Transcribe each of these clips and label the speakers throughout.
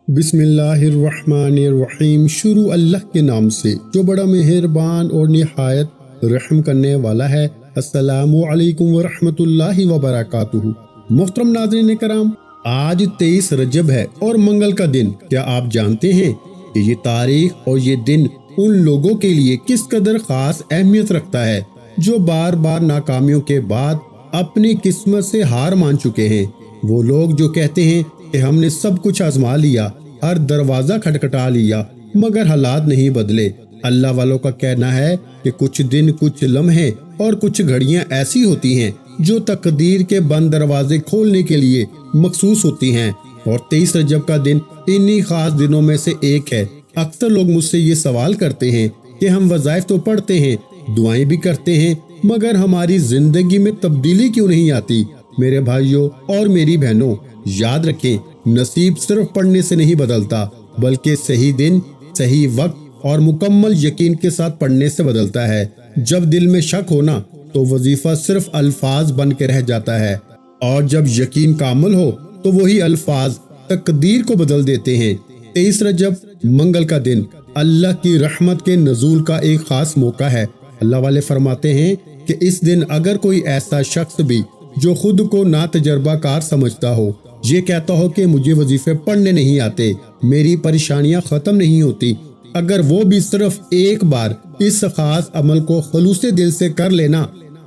Speaker 1: بسم اللہ الرحمن الرحیم۔ شروع اللہ کے نام سے جو بڑا مہربان اور نہایت رحم کرنے والا ہے۔ السلام علیکم ورحمۃ اللہ وبرکاتہ۔ محترم ناظرین کرام، آج 23 رجب ہے اور منگل کا دن۔ کیا آپ جانتے ہیں کہ یہ تاریخ اور یہ دن ان لوگوں کے لیے کس قدر خاص اہمیت رکھتا ہے جو بار بار ناکامیوں کے بعد اپنی قسمت سے ہار مان چکے ہیں؟ وہ لوگ جو کہتے ہیں کہ ہم نے سب کچھ آزما لیا، ہر دروازہ کھٹکھٹا لیا، مگر حالات نہیں بدلے۔ اللہ والوں کا کہنا ہے کہ کچھ دن، کچھ لمحے اور کچھ گھڑیاں ایسی ہوتی ہیں جو تقدیر کے بند دروازے کھولنے کے لیے مخصوص ہوتی ہیں، اور 23 رجب کا دن انہی خاص دنوں میں سے ایک ہے۔ اکثر لوگ مجھ سے یہ سوال کرتے ہیں کہ ہم وظائف تو پڑھتے ہیں، دعائیں بھی کرتے ہیں، مگر ہماری زندگی میں تبدیلی کیوں نہیں آتی؟ میرے بھائیوں اور میری بہنوں، یاد رکھیں، نصیب صرف پڑھنے سے نہیں بدلتا، بلکہ صحیح دن، صحیح وقت اور مکمل یقین کے ساتھ پڑھنے سے بدلتا ہے۔ جب دل میں شک ہونا تو وظیفہ صرف الفاظ بن کے رہ جاتا ہے، اور جب یقین کامل ہو تو وہی الفاظ تقدیر کو بدل دیتے ہیں۔ 23 رجب منگل کا دن اللہ کی رحمت کے نزول کا ایک خاص موقع ہے۔ اللہ والے فرماتے ہیں کہ اس دن اگر کوئی ایسا شخص بھی جو خود کو ناتجربہ کار سمجھتا ہو، یہ کہتا ہو کہ مجھے وظیفے پڑھنے نہیں آتے، میری پریشانیاں ختم نہیں ہوتی، اگر وہ بھی صرف ایک بار اس خاص عمل کو خلوص دل سے کر لینا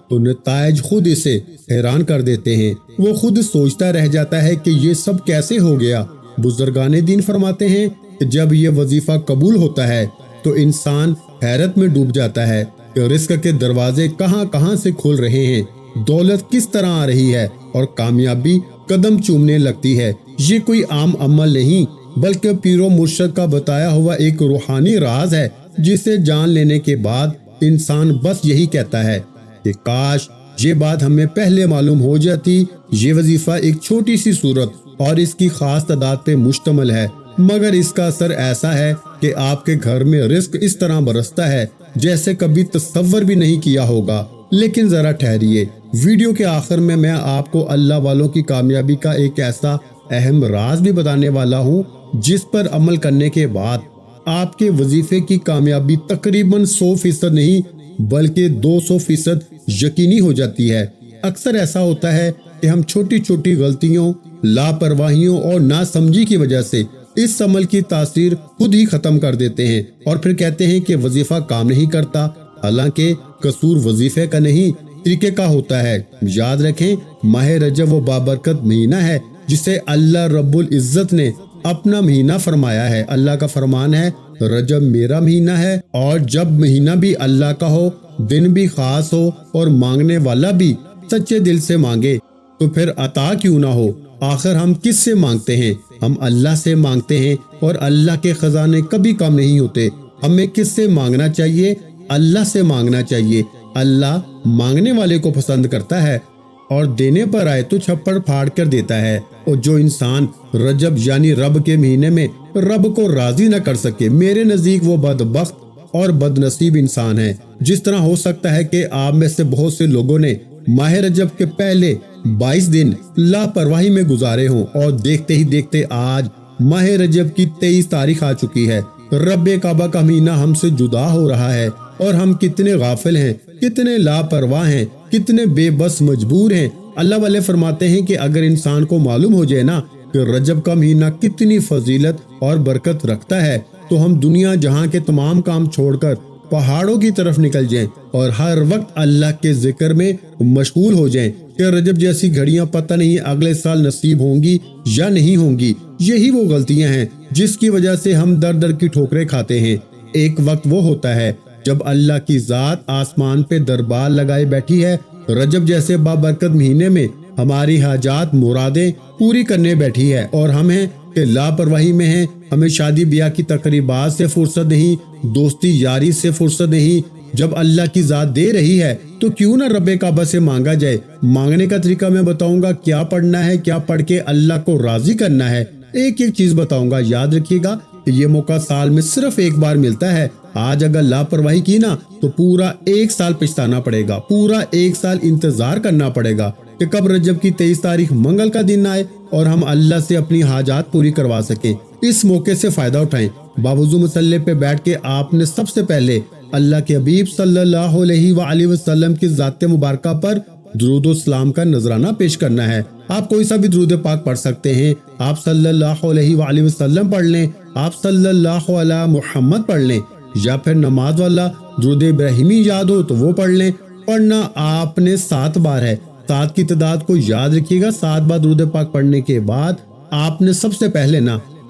Speaker 1: تو نتائج خود اسے حیران کر دیتے ہیں۔ وہ خود سوچتا رہ جاتا ہے کہ یہ سب کیسے ہو گیا۔ بزرگان دین فرماتے ہیں کہ جب یہ وظیفہ قبول ہوتا ہے تو انسان حیرت میں ڈوب جاتا ہے کہ رزق کے دروازے کہاں کہاں سے کھل رہے ہیں، دولت کس طرح آ رہی ہے اور کامیابی قدم چومنے لگتی ہے۔ یہ کوئی عام عمل نہیں، بلکہ پیر و مرشد کا بتایا ہوا ایک روحانی راز ہے، جسے جان لینے کے بعد انسان بس یہی کہتا ہے کہ کاش یہ بات ہمیں پہلے معلوم ہو جاتی۔ یہ وظیفہ ایک چھوٹی سی صورت اور اس کی خاص تعداد پہ مشتمل ہے، مگر اس کا اثر ایسا ہے کہ آپ کے گھر میں رزق اس طرح برستا ہے جیسے کبھی تصور بھی نہیں کیا ہوگا۔ لیکن ذرا ٹھہریے، ویڈیو کے آخر میں آپ کو اللہ والوں کی کامیابی کا ایک ایسا اہم راز بھی بتانے والا ہوں جس پر عمل کرنے کے بعد آپ کے وظیفے کی کامیابی تقریباً 100% نہیں بلکہ 200% یقینی ہو جاتی ہے۔ اکثر ایسا ہوتا ہے کہ ہم چھوٹی چھوٹی غلطیوں، لاپرواہیوں اور ناسمجھی کی وجہ سے اس عمل کی تاثیر خود ہی ختم کر دیتے ہیں اور پھر کہتے ہیں کہ وظیفہ کام نہیں کرتا، حالانکہ قصور وظیفے کا نہیں، طریقے کا ہوتا ہے۔ یاد رکھیں، ماہ رجب وہ بابرکت مہینہ ہے جسے اللہ رب العزت نے اپنا مہینہ فرمایا ہے۔ اللہ کا فرمان ہے، رجب میرا مہینہ ہے، اور جب مہینہ بھی اللہ کا ہو، دن بھی خاص ہو اور مانگنے والا بھی سچے دل سے مانگے تو پھر عطا کیوں نہ ہو۔ آخر ہم کس سے مانگتے ہیں؟ ہم اللہ سے مانگتے ہیں، اور اللہ کے خزانے کبھی کم نہیں ہوتے۔ ہمیں کس سے مانگنا چاہیے؟ اللہ سے مانگنا چاہیے۔ اللہ مانگنے والے کو پسند کرتا ہے اور دینے پر آئے تو چھپڑ پھاڑ کر دیتا ہے۔ اور جو انسان رجب یعنی رب کے مہینے میں رب کو راضی نہ کر سکے، میرے نزدیک وہ بدبخت اور بد نصیب انسان ہے۔ جس طرح ہو سکتا ہے کہ آپ میں سے بہت سے لوگوں نے ماہ رجب کے پہلے 22 دن لاپرواہی میں گزارے ہوں، اور دیکھتے ہی دیکھتے آج ماہ رجب کی 23 تاریخ آ چکی ہے۔ رب کعبہ کا مہینہ ہم سے جدا ہو رہا ہے، اور ہم کتنے غافل ہیں، کتنے لاپرواہ ہیں، کتنے بے بس مجبور ہیں۔ اللہ والے فرماتے ہیں کہ اگر انسان کو معلوم ہو جائے نا کہ رجب کا مہینہ کتنی فضیلت اور برکت رکھتا ہے، تو ہم دنیا جہاں کے تمام کام چھوڑ کر پہاڑوں کی طرف نکل جائیں اور ہر وقت اللہ کے ذکر میں مشغول ہو جائیں کہ رجب جیسی گھڑیاں پتہ نہیں اگلے سال نصیب ہوں گی یا نہیں ہوں گی۔ یہی وہ غلطیاں ہیں جس کی وجہ سے ہم در در کی ٹھوکریں کھاتے ہیں۔ ایک وقت وہ ہوتا ہے جب اللہ کی ذات آسمان پہ دربار لگائے بیٹھی ہے، رجب جیسے بابرکت مہینے میں ہماری حاجات مرادیں پوری کرنے بیٹھی ہے، اور ہم ہیں کہ لاپرواہی میں ہیں۔ ہمیں شادی بیاہ کی تقریبات سے فرصت نہیں، دوستی یاری سے فرصت نہیں۔ جب اللہ کی ذات دے رہی ہے تو کیوں نہ رب کعبہ سے مانگا جائے۔ مانگنے کا طریقہ میں بتاؤں گا، کیا پڑھنا ہے، کیا پڑھ کے اللہ کو راضی کرنا ہے۔ ایک ایک چیز بتاؤں گا، یاد رکھیے گا کہ یہ موقع سال میں صرف ایک بار ملتا ہے۔ آج اگر لاپرواہی کی نا تو پورا 1 سال پچھتانا پڑے گا، پورا 1 سال انتظار کرنا پڑے گا۔ کہ کب رجب کی 23 تاریخ منگل کا دن آئے اور ہم اللہ سے اپنی حاجات پوری کروا سکیں۔ اس موقع سے فائدہ اٹھائیں۔ باوضو مصلی پہ بیٹھ کے آپ نے سب سے پہلے اللہ کے حبیب صلی اللہ علیہ وآلہ وسلم کی ذات مبارکہ پر درود و سلام کا نذرانہ پیش کرنا ہے۔ آپ کوئی سا بھی درود پاک پڑھ سکتے ہیں۔ آپ صلی اللہ علیہ وآلہ وسلم پڑھ لیں، آپ صلی اللہ علیہ محمد پڑھ لیں، یا پھر نماز والا درود ابراہیمی یاد ہو تو وہ پڑھ لیں۔ پڑھنا آپ نے 7 بار ہے۔ 7 کی تعداد کو یاد رکھیے گا۔ 7 بار درود پاک پڑھنے کے بعد آپ نے سب سے پہلے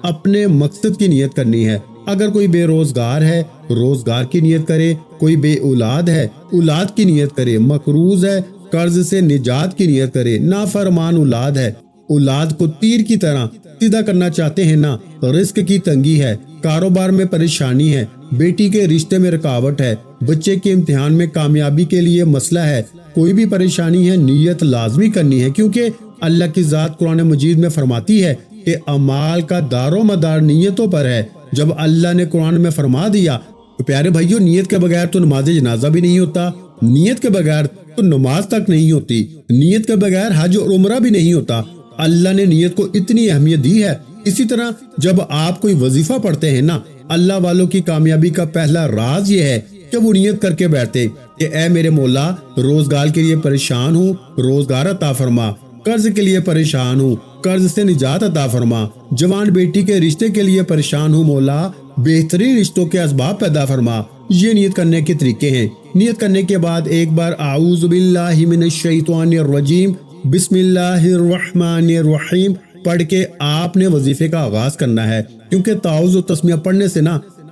Speaker 1: اپنے مقصد کی نیت کرنی ہے۔ اگر کوئی بے روزگار ہے، روزگار کی نیت کرے۔ کوئی بے اولاد ہے، اولاد کی نیت کرے۔ مقروض ہے، قرض سے نجات کی نیت کرے۔ نافرمان اولاد ہے، اولاد کو تیر کی طرح سیدھا کرنا چاہتے ہیں نا۔ رزق کی تنگی ہے، کاروبار میں پریشانی ہے، بیٹی کے رشتے میں رکاوٹ ہے، بچے کے امتحان میں کامیابی کے لیے مسئلہ ہے، کوئی بھی پریشانی ہے، نیت لازمی کرنی ہے، کیونکہ اللہ کی ذات قرآن مجید میں فرماتی ہے کہ اعمال کا دار و مدار نیتوں پر ہے۔ جب اللہ نے قرآن میں فرما دیا تو پیارے بھائیو، نیت کے بغیر تو نماز جنازہ بھی نہیں ہوتا، نیت کے بغیر تو نماز تک نہیں ہوتی، نیت کے بغیر حج اور عمرہ بھی نہیں ہوتا۔ اللہ نے نیت کو اتنی اہمیت دی ہے۔ اسی طرح جب آپ کوئی وظیفہ پڑھتے ہیں نا، اللہ والوں کی کامیابی کا پہلا راز یہ ہے کہ وہ نیت کر کے بیٹھتے کہ اے میرے مولا، روزگار کے لیے پریشان ہوں، روزگار عطا فرما، قرض کے لیے پریشان ہوں، قرض سے نجات عطا فرما، جوان بیٹی کے رشتے کے لیے پریشان ہوں، مولا بہترین رشتوں کے اسباب پیدا فرما۔ یہ نیت کرنے کے طریقے ہیں۔ نیت کرنے کے بعد ایک بار اعوذ باللہ من الشیطان الرجیم بسم اللہ الرحمن الرحیم پڑھ کے آپ نے وظیفے کا آغاز کرنا ہے، کیونکہ تعوذ و تسمیہ پڑھنے سے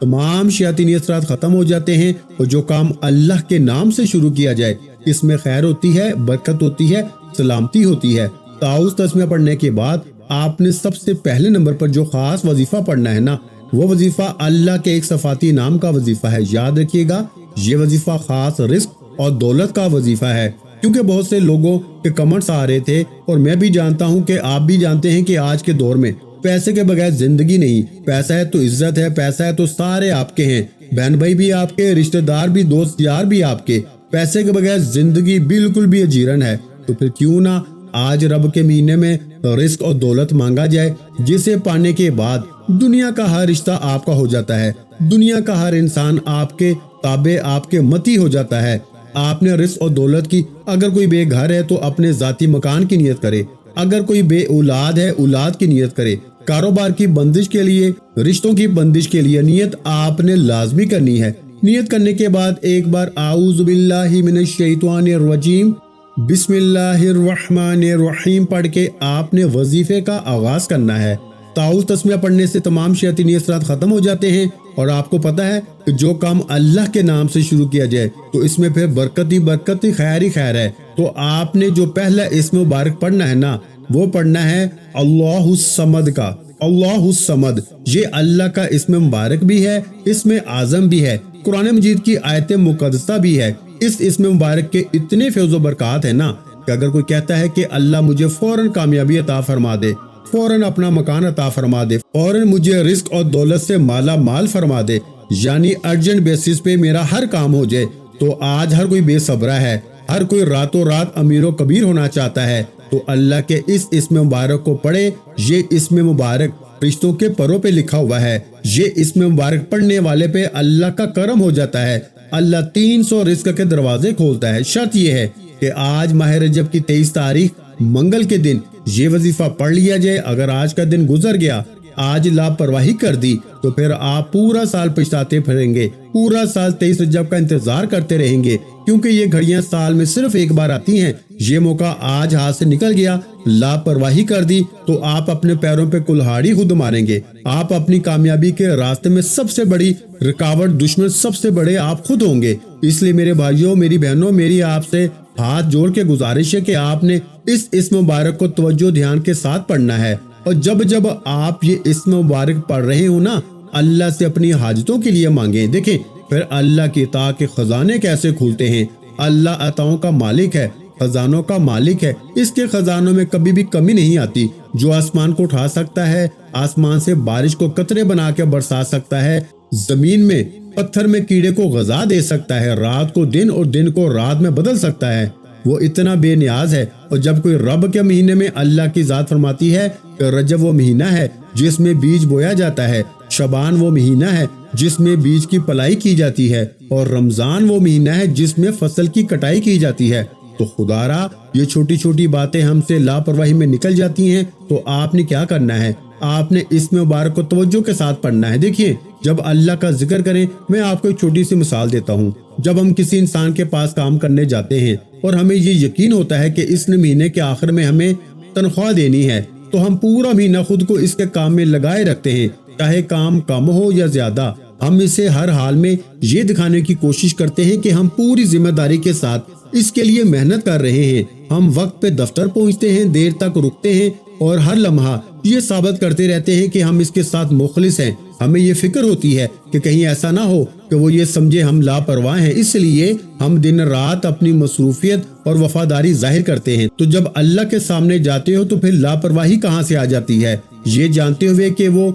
Speaker 1: تمام شیاطینی اثرات ختم ہو جاتے ہیں، اور جو کام اللہ کے نام سے شروع کیا جائے اس میں خیر ہوتی ہے، برکت ہوتی ہے، سلامتی ہوتی ہے۔ تعوذ تسمیہ پڑھنے کے بعد آپ نے سب سے پہلے نمبر پر جو خاص وظیفہ پڑھنا ہے نا، وہ وظیفہ اللہ کے ایک صفاتی نام کا وظیفہ ہے۔ یاد رکھیے گا، یہ وظیفہ خاص رزق اور دولت کا وظیفہ ہے، کیونکہ بہت سے لوگوں کے کمنٹس آ رہے تھے، اور میں بھی جانتا ہوں کہ آپ بھی جانتے ہیں کہ آج کے دور میں پیسے کے بغیر زندگی نہیں۔ پیسہ ہے تو عزت ہے، پیسہ ہے تو سارے آپ کے ہیں، بہن بھائی بھی آپ کے، رشتہ دار بھی، دوست یار بھی آپ کے۔ پیسے کے بغیر زندگی بالکل بھی اجیرن ہے، تو پھر کیوں نہ آج رب کے مہینے میں رزق اور دولت مانگا جائے، جسے پانے کے بعد دنیا کا ہر رشتہ آپ کا ہو جاتا ہے، دنیا کا ہر انسان آپ کے تابع، آپ کے متی ہو جاتا ہے۔ آپ نے رزق اور دولت کی، اگر کوئی بے گھر ہے تو اپنے ذاتی مکان کی نیت کرے، اگر کوئی بے اولاد ہے اولاد کی نیت کرے، کاروبار کی بندش کے لیے، رشتوں کی بندش کے لیے نیت آپ نے لازمی کرنی ہے۔ نیت کرنے کے بعد ایک بار اعوذ باللہ من الشیطان الرجیم بسم اللہ الرحمن الرحیم پڑھ کے آپ نے وظیفے کا آغاز کرنا ہے۔ تعوذ تسمیہ پڑھنے سے تمام شیاطینی اثرات ختم ہو جاتے ہیں، اور آپ کو پتا ہے کہ جو کام اللہ کے نام سے شروع کیا جائے تو اس میں پھر برکت ہی برکت، خیر ہی خیر ہے۔ تو آپ نے جو پہلا اسم مبارک پڑھنا ہے نا، وہ پڑھنا ہے اللہ الصمد کا۔ اللہ الصمد یہ اللہ کا اسم مبارک بھی ہے، اسم اعظم بھی ہے، قرآن مجید کی آیت مقدسہ بھی ہے۔ اس اسم مبارک کے اتنے فیض و برکات ہیں نا کہ اگر کوئی کہتا ہے کہ اللہ مجھے فوراً کامیابی عطا فرما دے، فوراً اپنا مکان عطا فرما دے، فوراً مجھے رزق اور دولت سے مالا مال فرما دے، یعنی ارجنٹ بیسس پہ میرا ہر کام ہو جائے، تو آج ہر کوئی بے صبرا ہے، ہر کوئی راتوں رات امیر و کبیر ہونا چاہتا ہے، تو اللہ کے اس اسم مبارک کو پڑھے۔ یہ اسم مبارک رشتوں کے پروں پہ لکھا ہوا ہے۔ یہ اسم مبارک پڑھنے والے پہ اللہ کا کرم ہو جاتا ہے، اللہ 300 رزق کے دروازے کھولتا ہے۔ شرط یہ ہے کہ آج ماہ رجب کی 23 تاریخ منگل کے دن یہ وظیفہ پڑھ لیا جائے۔ اگر آج کا دن گزر گیا، آج لاپرواہی کر دی، تو پھر آپ پورا سال پچھتاتے پھریں گے، پورا سال 23 رجب کا انتظار کرتے رہیں گے، کیونکہ یہ گھڑیاں سال میں صرف ایک بار آتی ہیں۔ یہ موقع آج ہاتھ سے نکل گیا، لاپرواہی کر دی، تو آپ اپنے پیروں پہ کلہاڑی خود ماریں گے۔ آپ اپنی کامیابی کے راستے میں سب سے بڑی رکاوٹ، دشمن سب سے بڑے آپ خود ہوں گے۔ اس لیے میرے بھائیوں، میری بہنوں، میری آپ سے ہاتھ جوڑ کے گزارش ہے کہ آپ نے اس اسم مبارک کو توجہ دھیان کے ساتھ پڑھنا ہے، اور جب جب آپ یہ اسم مبارک پڑھ رہے ہو نا، اللہ سے اپنی حاجتوں کے لیے مانگیں۔ دیکھیں پھر اللہ کی عطا کے خزانے کیسے کھولتے ہیں۔ اللہ عطاؤں کا مالک ہے، خزانوں کا مالک ہے، اس کے خزانوں میں کبھی بھی کمی نہیں آتی۔ جو آسمان کو اٹھا سکتا ہے، آسمان سے بارش کو قطرے بنا کے برسا سکتا ہے، زمین میں پتھر میں کیڑے کو غذا دے سکتا ہے، رات کو دن اور دن کو رات میں بدل سکتا ہے، وہ اتنا بے نیاز ہے۔ اور جب کوئی رب کے مہینے میں اللہ کی ذات فرماتی ہے کہ رجب وہ مہینہ ہے جس میں بیج بویا جاتا ہے، شعبان وہ مہینہ ہے جس میں بیج کی پلائی کی جاتی ہے، اور رمضان وہ مہینہ ہے جس میں فصل کی کٹائی کی جاتی ہے، تو خدا را یہ چھوٹی چھوٹی باتیں ہم سے لاپرواہی میں نکل جاتی ہیں، تو آپ نے کیا کرنا ہے؟ آپ نے اس میں مبارک کو توجہ کے ساتھ پڑھنا ہے۔ دیکھیے، جب اللہ کا ذکر کریں، میں آپ کو ایک چھوٹی سی مثال دیتا ہوں۔ جب ہم کسی انسان کے پاس کام کرنے جاتے ہیں اور ہمیں یہ یقین ہوتا ہے کہ اس نے مہینے کے آخر میں ہمیں تنخواہ دینی ہے، تو ہم پورا مہینہ خود کو اس کے کام میں لگائے رکھتے ہیں، چاہے کام کم ہو یا زیادہ۔ ہم اسے ہر حال میں یہ دکھانے کی کوشش کرتے ہیں کہ ہم پوری ذمہ داری کے ساتھ اس کے لیے محنت کر رہے ہیں۔ ہم وقت پہ دفتر پہنچتے ہیں، دیر تک رکتے ہیں، اور ہر لمحہ یہ ثابت کرتے رہتے ہیں کہ ہم اس کے ساتھ مخلص ہیں۔ ہمیں یہ فکر ہوتی ہے کہ کہیں ایسا نہ ہو کہ وہ یہ سمجھے ہم لاپرواہ ہیں، اس لیے ہم دن رات اپنی مصروفیت اور وفاداری ظاہر کرتے ہیں۔ تو جب اللہ کے سامنے جاتے ہو تو پھر لاپرواہی کہاں سے آ جاتی ہے؟ یہ جانتے ہوئے کہ وہ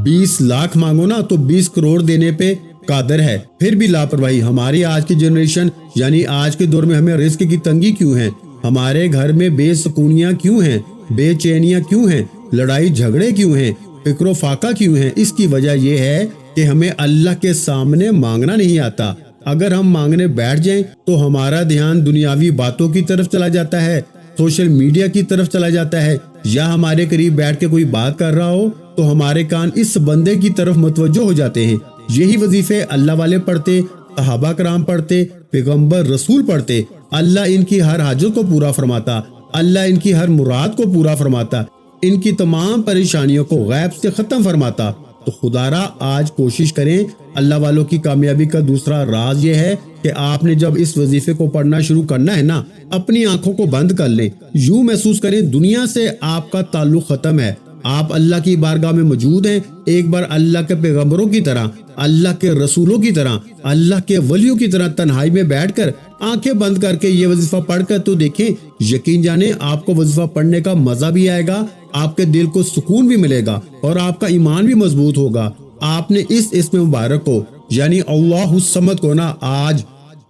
Speaker 1: 20 لاکھ مانگو نا تو 20 کروڑ دینے پہ قادر ہے، پھر بھی لاپرواہی۔ ہماری آج کی جنریشن یعنی آج کے دور میں ہمیں رزق کی تنگی کیوں ہے؟ ہمارے گھر میں بے سکونیاں کیوں ہیں؟ بے چینیاں کیوں ہیں؟ لڑائی جھگڑے کیوں ہیں؟ فکر و فاقہ کیوں ہیں؟ اس کی وجہ یہ ہے کہ ہمیں اللہ کے سامنے مانگنا نہیں آتا۔ اگر ہم مانگنے بیٹھ جائیں تو ہمارا دھیان دنیاوی باتوں کی طرف چلا جاتا ہے، سوشل میڈیا کی طرف چلا جاتا ہے، یا ہمارے قریب بیٹھ کے کوئی بات کر رہا ہو تو ہمارے کان اس بندے کی طرف متوجہ ہو جاتے ہیں۔ یہی وظیفے اللہ والے پڑھتے، صحابہ کرام پڑھتے، پیغمبر رسول پڑھتے، اللہ ان کی ہر حاجت کو پورا فرماتا، اللہ ان کی ہر مراد کو پورا فرماتا، ان کی تمام پریشانیوں کو غیب سے ختم فرماتا۔ تو خدا را آج کوشش کریں۔ اللہ والوں کی کامیابی کا دوسرا راز یہ ہے کہ آپ نے جب اس وظیفے کو پڑھنا شروع کرنا ہے نا، اپنی آنکھوں کو بند کر لیں، یوں محسوس کریں دنیا سے آپ کا تعلق ختم ہے، آپ اللہ کی بارگاہ میں موجود ہیں۔ ایک بار اللہ کے پیغمبروں کی طرح، اللہ کے رسولوں کی طرح، اللہ کے ولیوں کی طرح تنہائی میں بیٹھ کر آنکھیں بند کر کے یہ وظیفہ پڑھ کر تو دیکھیں، یقین جانیں آپ کو وظیفہ پڑھنے کا مزہ بھی آئے گا، آپ کے دل کو سکون بھی ملے گا، اور آپ کا ایمان بھی مضبوط ہوگا۔ آپ نے اس اسم مبارک کو یعنی اللہ الصمد کو نا آج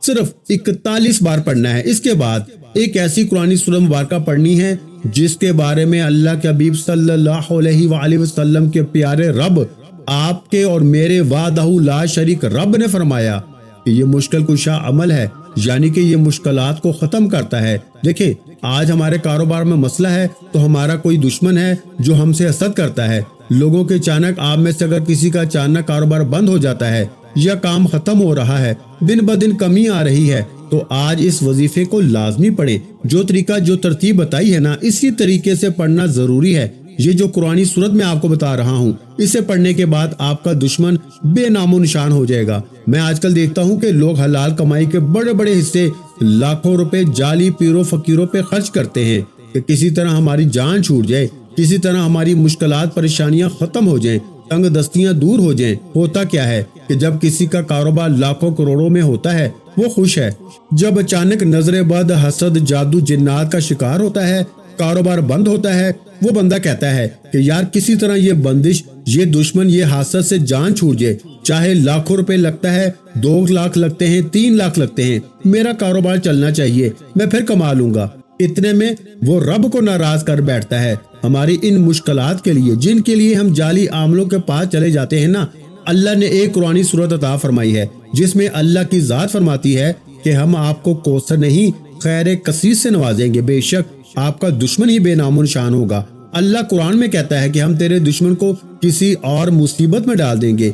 Speaker 1: صرف 41 بار پڑھنا ہے۔ اس کے بعد ایک ایسی قرآنی سورہ مبارکہ پڑھنی ہے جس کے بارے میں اللہ کے حبیب صلی اللہ علیہ وآلہ وسلم کے پیارے رب، آپ کے اور میرے وحدہ لا شریک رب نے فرمایا کہ یہ مشکل کشا عمل ہے، یعنی کہ یہ مشکلات کو ختم کرتا ہے۔ دیکھیں، آج ہمارے کاروبار میں مسئلہ ہے تو ہمارا کوئی دشمن ہے جو ہم سے حسد کرتا ہے۔ لوگوں کے اچانک آپ میں سے اگر کسی کا اچانک کاروبار بند ہو جاتا ہے یا کام ختم ہو رہا ہے، دن بدن کمی آ رہی ہے، تو آج اس وظیفے کو لازمی پڑھیں۔ جو طریقہ جو ترتیب بتائی ہے نا، اسی طریقے سے پڑھنا ضروری ہے۔ یہ جو قرآنی صورت میں آپ کو بتا رہا ہوں، اسے پڑھنے کے بعد آپ کا دشمن بے نام و نشان ہو جائے گا۔ میں آج کل دیکھتا ہوں کہ لوگ حلال کمائی کے بڑے بڑے حصے لاکھوں روپے جعلی پیروں فقیروں پہ خرچ کرتے ہیں کہ کسی طرح ہماری جان چھوٹ جائے، کسی طرح ہماری مشکلات پریشانیاں ختم ہو جائیں، تنگ دستیاں دور ہو جائیں۔ ہوتا کیا ہے کہ جب کسی کا کاروبار لاکھوں کروڑوں میں ہوتا ہے وہ خوش ہے، جب اچانک نظر بد، حسد، جادو، جنات کا شکار ہوتا ہے، کاروبار بند ہوتا ہے، وہ بندہ کہتا ہے کہ یار کسی طرح یہ بندش، یہ دشمن، یہ حسد سے جان چھوٹ جائے، چاہے لاکھوں روپے لگتا ہے، 2 لاکھ لگتے ہیں، 3 لاکھ لگتے ہیں، میرا کاروبار چلنا چاہیے، میں پھر کما لوں گا۔ اتنے میں وہ رب کو ناراض کر بیٹھتا ہے۔ ہماری ان مشکلات کے لیے جن کے لیے ہم جعلی عاملوں کے پاس چلے جاتے ہیں نا، اللہ نے ایک قرآنی سورت عطا فرمائی ہے جس میں اللہ کی ذات فرماتی ہے کہ ہم آپ کو کوثر نہیں خیر کثیر سے نوازیں گے، بے شک آپ کا دشمن ہی بے نام و نشان ہوگا۔ اللہ قرآن میں کہتا ہے کہ ہم تیرے دشمن کو کسی اور مصیبت میں ڈال دیں گے،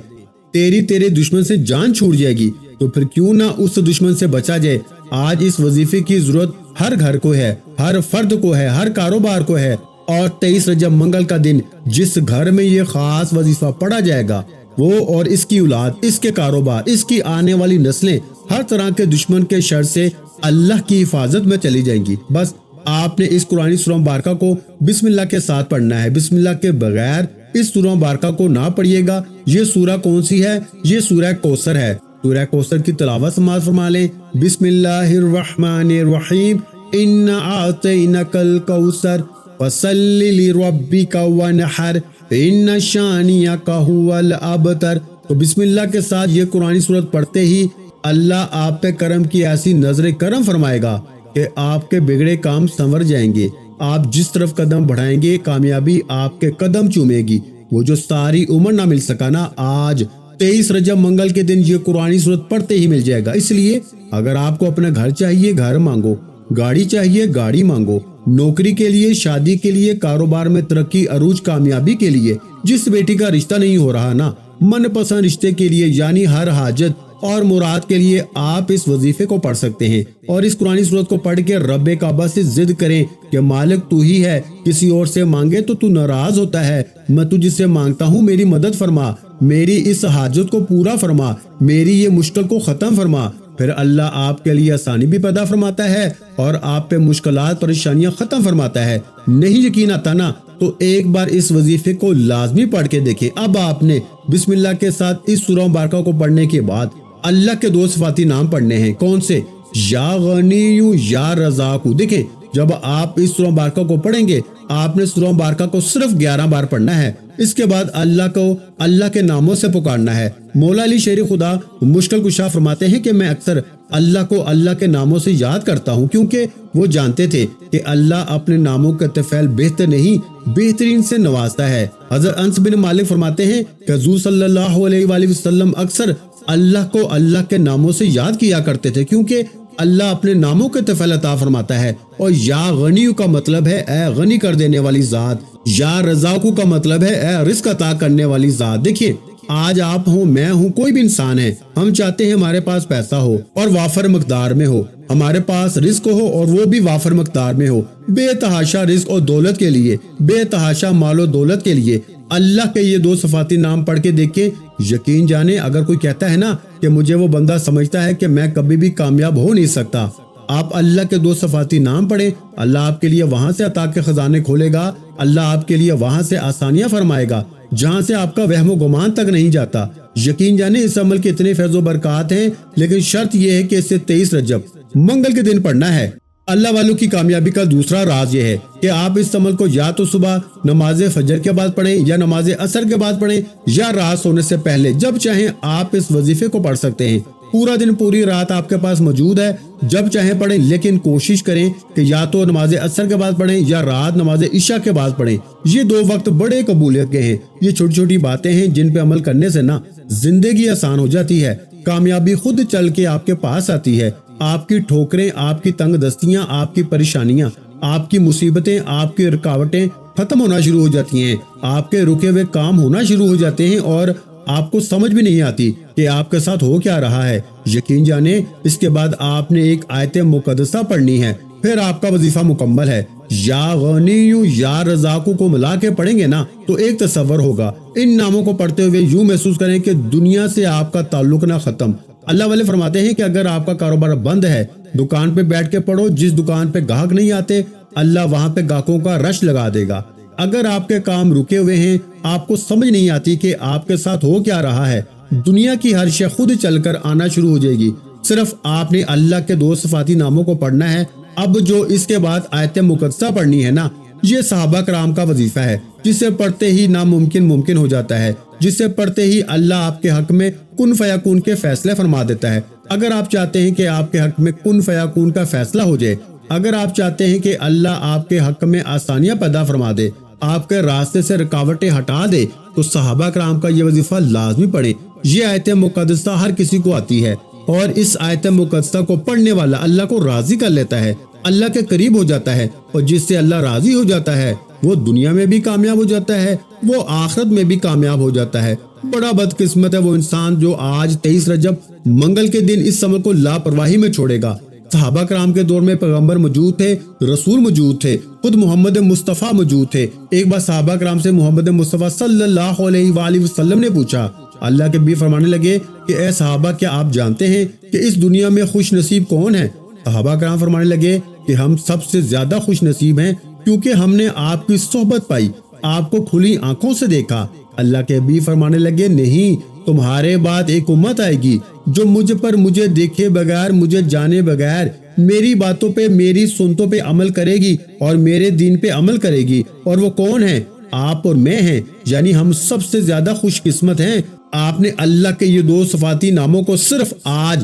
Speaker 1: تیرے دشمن سے جان چھوٹ جائے گی، تو پھر کیوں نہ اس دشمن سے بچا جائے۔ آج اس وظیفے کی ضرورت ہر گھر کو ہے، ہر فرد کو ہے، ہر کاروبار کو ہے، اور 23 رجب منگل کا دن جس گھر میں یہ خاص وظیفہ پڑھا جائے گا، وہ اور اس کی اولاد، اس کے کاروبار، اس کی آنے والی نسلیں ہر طرح کے دشمن کے شر سے اللہ کی حفاظت میں چلی جائیں گی۔ بس آپ نے اس قرآنی سورہ مبارکہ کو بسم اللہ کے ساتھ پڑھنا ہے۔ بسم اللہ کے بغیر اس سورہ مبارکہ کو نہ پڑھیے گا۔ یہ سورہ کون سی ہے؟ یہ سورہ کوثر ہے۔ سورہ کوثر کی تلاوت سماعت فرما لیں۔ بسم اللہ الرحمن الرحیم، انا اعطیناک الکوثر فصل لربک وانحر ان شانئک ھو الابتر۔ تو بسم اللہ کے ساتھ یہ قرآنی سورت پڑھتے ہی اللہ آپ پہ کرم کی ایسی نظر کرم فرمائے گا کہ آپ کے بگڑے کام سنور جائیں گے۔ آپ جس طرف قدم بڑھائیں گے کامیابی آپ کے قدم چومے گی۔ وہ جو ساری عمر نہ مل سکا نا، آج 23 رجب منگل کے دن یہ قرآنی سورت پڑھتے ہی مل جائے گا۔ اس لیے اگر آپ کو اپنا گھر چاہیے گھر مانگو، گاڑی چاہیے گاڑی مانگو، نوکری کے لیے، شادی کے لیے، کاروبار میں ترقی، عروج، کامیابی کے لیے، جس بیٹی کا رشتہ نہیں ہو رہا نا، من پسند رشتے کے لیے، یعنی ہر حاجت اور مراد کے لیے آپ اس وظیفے کو پڑھ سکتے ہیں اور اس قرآنی سورت کو پڑھ کے رب کعبہ سے ضد کریں کہ مالک تو ہی ہے، کسی اور سے مانگے تو ناراض ہوتا ہے، میں تجھ سے مانگتا ہوں میری مدد فرما، میری اس حاجت کو پورا فرما، میری یہ مشکل کو ختم فرما۔ پھر اللہ آپ کے لیے آسانی بھی پیدا فرماتا ہے اور آپ پہ مشکلات پریشانیاں ختم فرماتا ہے۔ نہیں یقین آتا نا تو ایک بار اس وظیفے کو لازمی پڑھ کے دیکھیں۔ اب آپ نے بسم اللہ کے ساتھ اس سورہ مبارکہ کو پڑھنے کے بعد اللہ کے 2 صفاتی نام پڑھنے ہیں۔ کون سے؟ یا غنی یا رزاق۔ دیکھیں جب آپ اس سورہ مبارکہ کو پڑھیں گے آپ نے سورہ مبارکہ کو صرف 11 بار پڑھنا ہے۔ اس کے بعد اللہ کو اللہ کے ناموں سے پکارنا ہے۔ مولا علی شیر خدا مشکل کشا فرماتے ہیں کہ میں اکثر اللہ کو اللہ کے ناموں سے یاد کرتا ہوں کیونکہ وہ جانتے تھے کہ اللہ اپنے ناموں کے طفیل بہتر نہیں بہترین سے نوازتا ہے۔ حضرت انس بن مالک فرماتے ہیں کہ حضور صلی اللہ علیہ وآلہ وسلم اکثر اللہ کو اللہ کے ناموں سے یاد کیا کرتے تھے کیونکہ اللہ اپنے ناموں کے طفیل عطا فرماتا ہے۔ اور یا غنی کا مطلب ہے اے غنی کر دینے والی ذات، یا رزاق کا مطلب ہے اے رزق عطا کرنے والی ذات۔ دیکھیے آج آپ ہوں، میں ہوں، کوئی بھی انسان ہے، ہم چاہتے ہیں ہمارے پاس پیسہ ہو اور وافر مقدار میں ہو، ہمارے پاس رزق ہو اور وہ بھی وافر مقدار میں ہو، بے تحاشا رزق اور دولت کے لیے، بے تحاشا مال و دولت کے لیے اللہ کے یہ 2 صفاتی نام پڑھ کے دیکھیں۔ یقین جانے اگر کوئی کہتا ہے نا کہ مجھے وہ بندہ سمجھتا ہے کہ میں کبھی بھی کامیاب ہو نہیں سکتا، آپ اللہ کے 2 صفاتی نام پڑھیں، اللہ آپ کے لیے وہاں سے عطا کے خزانے کھولے گا، اللہ آپ کے لیے وہاں سے آسانیاں فرمائے گا جہاں سے آپ کا وہم و گمان تک نہیں جاتا۔ یقین جانے اس عمل کے اتنے فیض و برکات ہیں، لیکن شرط یہ ہے کہ اسے 23 رجب منگل کے دن پڑھنا ہے۔ اللہ والوں کی کامیابی کا دوسرا راز یہ ہے کہ آپ اس عمل کو یا تو صبح نماز فجر کے بعد پڑھیں یا نماز عصر کے بعد پڑھیں یا رات سونے سے پہلے، جب چاہیں آپ اس وظیفے کو پڑھ سکتے ہیں۔ پورا دن پوری رات آپ کے پاس موجود ہے، جب چاہیں پڑھیں، لیکن کوشش کریں کہ یا تو نماز عصر کے بعد پڑھیں یا رات نماز عشاء کے بعد پڑھیں۔ یہ 2 وقت بڑے قبولیت کے ہیں۔ یہ چھوٹی چھوٹی باتیں ہیں جن پہ عمل کرنے سے نا زندگی آسان ہو جاتی ہے، کامیابی خود چل کے آپ کے پاس آتی ہے۔ آپ کی ٹھوکریں، آپ کی تنگ دستیاں، آپ کی پریشانیاں، آپ کی مصیبتیں، آپ کی رکاوٹیں ختم ہونا شروع ہو جاتی ہیں، آپ کے رکے ہوئے کام ہونا شروع ہو جاتے ہیں اور آپ کو سمجھ بھی نہیں آتی کہ آپ کے ساتھ ہو کیا رہا ہے۔ یقین جانے اس کے بعد آپ نے ایک آیت مقدسہ پڑھنی ہے، پھر آپ کا وظیفہ مکمل ہے۔ یا غنی یا رزاق کو ملا کے پڑھیں گے نا تو ایک تصور ہوگا۔ ان ناموں کو پڑھتے ہوئے یوں محسوس کریں کہ دنیا سے آپ کا تعلق نہ ختم۔ اللہ والے فرماتے ہیں کہ اگر آپ کا کاروبار بند ہے، دکان پہ بیٹھ کے پڑھو، جس دکان پہ گاہک نہیں آتے اللہ وہاں پہ گاہکوں کا رش لگا دے گا۔ اگر آپ کے کام رکے ہوئے ہیں، آپ کو سمجھ نہیں آتی کہ آپ کے ساتھ ہو کیا رہا ہے، دنیا کی ہر شے خود چل کر آنا شروع ہو جائے گی۔ صرف آپ نے اللہ کے 2 صفاتی ناموں کو پڑھنا ہے۔ اب جو اس کے بعد آیت مقدسہ پڑھنی ہے نا، یہ صحابہ کرام کا وظیفہ ہے، جسے پڑھتے ہی ناممکن ممکن ہو جاتا ہے، جسے پڑھتے ہی اللہ آپ کے حق میں کن فیکون کے فیصلے فرما دیتا ہے۔ اگر آپ چاہتے ہیں کہ آپ کے حق میں کن فیکون کا فیصلہ ہو جائے، اگر آپ چاہتے ہیں کہ اللہ آپ کے حق میں آسانیاں پیدا فرما دے، آپ کے راستے سے رکاوٹیں ہٹا دے، تو صحابہ کرام کا یہ وظیفہ لازمی پڑھیں۔ یہ آیت مقدسہ ہر کسی کو آتی ہے اور اس آیت مقدسہ کو پڑھنے والا اللہ کو راضی کر لیتا ہے، اللہ کے قریب ہو جاتا ہے، اور جس سے اللہ راضی ہو جاتا ہے وہ دنیا میں بھی کامیاب ہو جاتا ہے، وہ آخرت میں بھی کامیاب ہو جاتا ہے۔ بڑا بدقسمت ہے وہ انسان جو آج 23 رجب منگل کے دن اس عمل کو لاپرواہی میں چھوڑے گا۔ صحابہ کرام کے دور میں پیغمبر موجود تھے، رسول موجود تھے، خود محمد مصطفیٰ موجود تھے۔ ایک بار صحابہ کرام سے محمد مصطفیٰ صلی اللہ علیہ وآلہ وسلم نے پوچھا، اللہ کے بھی فرمانے لگے کہ اے صحابہ کیا آپ جانتے ہیں کہ اس دنیا میں خوش نصیب کون ہے؟ صحابہ کرام فرمانے لگے کہ ہم سب سے زیادہ خوش نصیب ہیں کیونکہ ہم نے آپ کی صحبت پائی، آپ کو کھلی آنکھوں سے دیکھا۔ اللہ کے بھی فرمانے لگے نہیں، تمہارے بعد ایک امت آئے گی جو مجھ پر مجھے دیکھے بغیر، مجھے جانے بغیر میری باتوں پہ، میری سنتوں پہ عمل کرے گی اور میرے دین پہ عمل کرے گی۔ اور وہ کون ہے؟ آپ اور میں ہیں، یعنی ہم سب سے زیادہ خوش قسمت ہیں۔ آپ نے اللہ کے یہ 2 صفاتی ناموں کو صرف آج